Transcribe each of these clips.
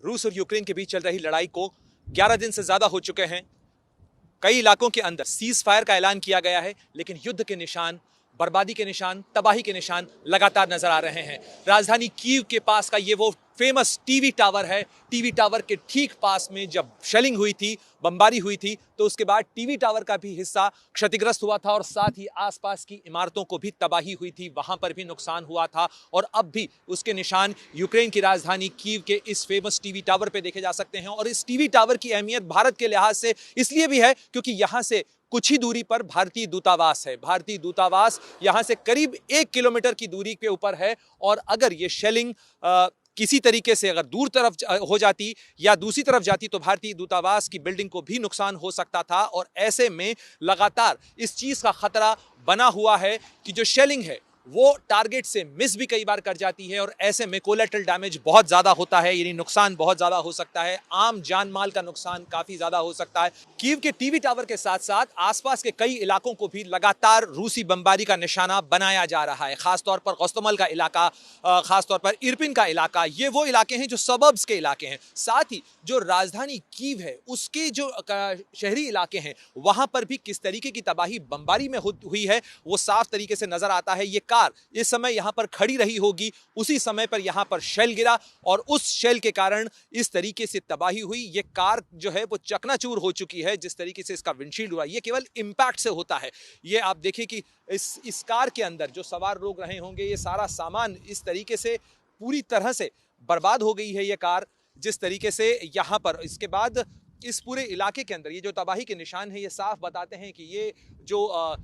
रूस और यूक्रेन के बीच चल रही लड़ाई को 11 दिन से ज्यादा हो चुके हैं। कई इलाकों के अंदर सीज फायर का ऐलान किया गया है, लेकिन युद्ध के निशान, बर्बादी के निशान, तबाही के निशान लगातार नजर आ रहे हैं। राजधानी कीव के पास का ये वो फेमस टीवी टावर है। टीवी टावर के ठीक पास में जब शेलिंग हुई थी, बमबारी हुई थी, तो उसके बाद टीवी टावर का भी हिस्सा क्षतिग्रस्त हुआ था और साथ ही आसपास की इमारतों को भी तबाही हुई थी, वहां पर भी नुकसान हुआ था। और अब भी उसके निशान यूक्रेन की राजधानी कीव के इस फेमस टीवी टावर पे देखे जा सकते हैं। और इस टीवी टावर की अहमियत भारत के लिहाज से इसलिए भी है क्योंकि यहां से कुछ ही दूरी पर भारतीय दूतावास है। भारतीय दूतावास यहां से करीब 1 किलोमीटर की दूरी के ऊपर है। और अगर ये शेलिंग किसी तरीके से अगर दूर तरफ हो जाती या दूसरी तरफ जाती तो भारतीय दूतावास की बिल्डिंग को भी नुकसान हो सकता था। और ऐसे में लगातार इस चीज का खतरा बना हुआ है कि जो शेलिंग है वो टारगेट से मिस भी कई बार कर जाती है और ऐसे में कोलेटरल डैमेज बहुत ज्यादा होता है, यानी नुकसान बहुत ज्यादा हो सकता है। आम जान माल का नुकसान काफी ज्यादा हो सकता है। कीव के टीवी टावर के साथ साथ आसपास के कई इलाकों को भी लगातार रूसी बमबारी का निशाना बनाया जा रहा है। खासतौर पर गोस्तोमल का इलाका, खासतौर पर इरपिन का इलाका, ये वो इलाके हैं जो सबर्ब्स के इलाके हैं। साथ ही जो राजधानी कीव है उसके जो शहरी इलाके हैं वहां पर भी किस तरीके की तबाही बमबारी में हुई है वो साफ तरीके से नजर आता है। ये कार इस समय यहां पर खड़ी रही होगी, उसी समय पर यहां पर शेल गिरा और उस शेल के कारण इस तरीके से तबाही हुई। ये कार जो है वो चकनाचूर हो चुकी है। जिस तरीके से इसका विंडशील्ड हुआ, ये केवल इंपैक्ट से होता है। ये आप देखिए कि इस कार के अंदर जो सवार लोग रहे होंगे, ये सारा सामान इस तरीके से पूरी तरह से बर्बाद हो गई है ये कार। जिस तरीके से यहां पर इसके बाद इस पूरे इलाके के अंदर ये जो तबाही के निशान है, ये साफ बताते हैं कि ये जो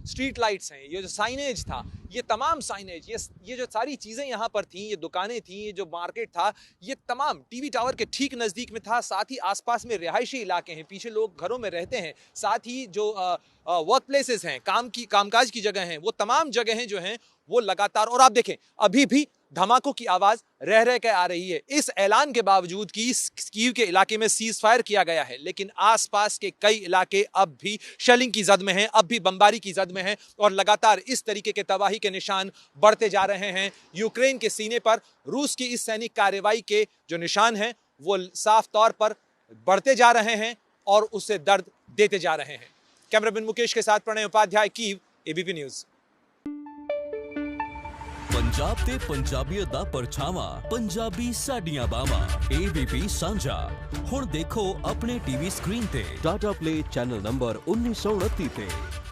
स्ट्रीट लाइट्स हैं, ये जो साइनेज था, ये तमाम साइनेज, ये जो सारी चीज़ें यहाँ पर थी, ये दुकानें थी, ये जो मार्केट था, ये तमाम टीवी टावर के ठीक नज़दीक में था। साथ ही आसपास में रिहायशी इलाके हैं, पीछे लोग घरों में रहते हैं। साथ ही जो वर्क प्लेसेस हैं, कामकाज की जगह हैं, वो तमाम जगहें जो हैं वो लगातार, और आप देखें अभी भी धमाकों की आवाज रह रह के आ रही है। इस ऐलान के बावजूद कि कीव के इलाके में सीज फायर किया गया है, लेकिन आसपास के कई इलाके अब भी शेलिंग की जद में हैं, अब भी बमबारी की जद में हैं और लगातार इस तरीके के तबाही के निशान बढ़ते जा रहे हैं। यूक्रेन के सीने पर रूस की इस सैनिक कार्रवाई के जो निशान हैं वो साफ तौर पर बढ़ते जा रहे हैं और उससे दर्द देते जा रहे हैं। कैमरामैन मुकेश के साथ Pranay Upadhyay, Kyiv, ABP news. Punjab ते पंजाबीयत दा परछावा, पंजाबी साडियां बावां, एबीपी सांझा। हुण देखो अपने टीवी स्क्रीन ते टाटा प्ले चैनल नंबर 1929 ते।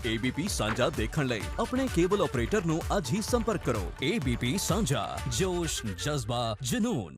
एबीपी सांझा देखण लई अपने केबल ऑपरेटर नु अज ही संपर्क करो। एबीपी सांझा, जोश, जज्बा, जुनून।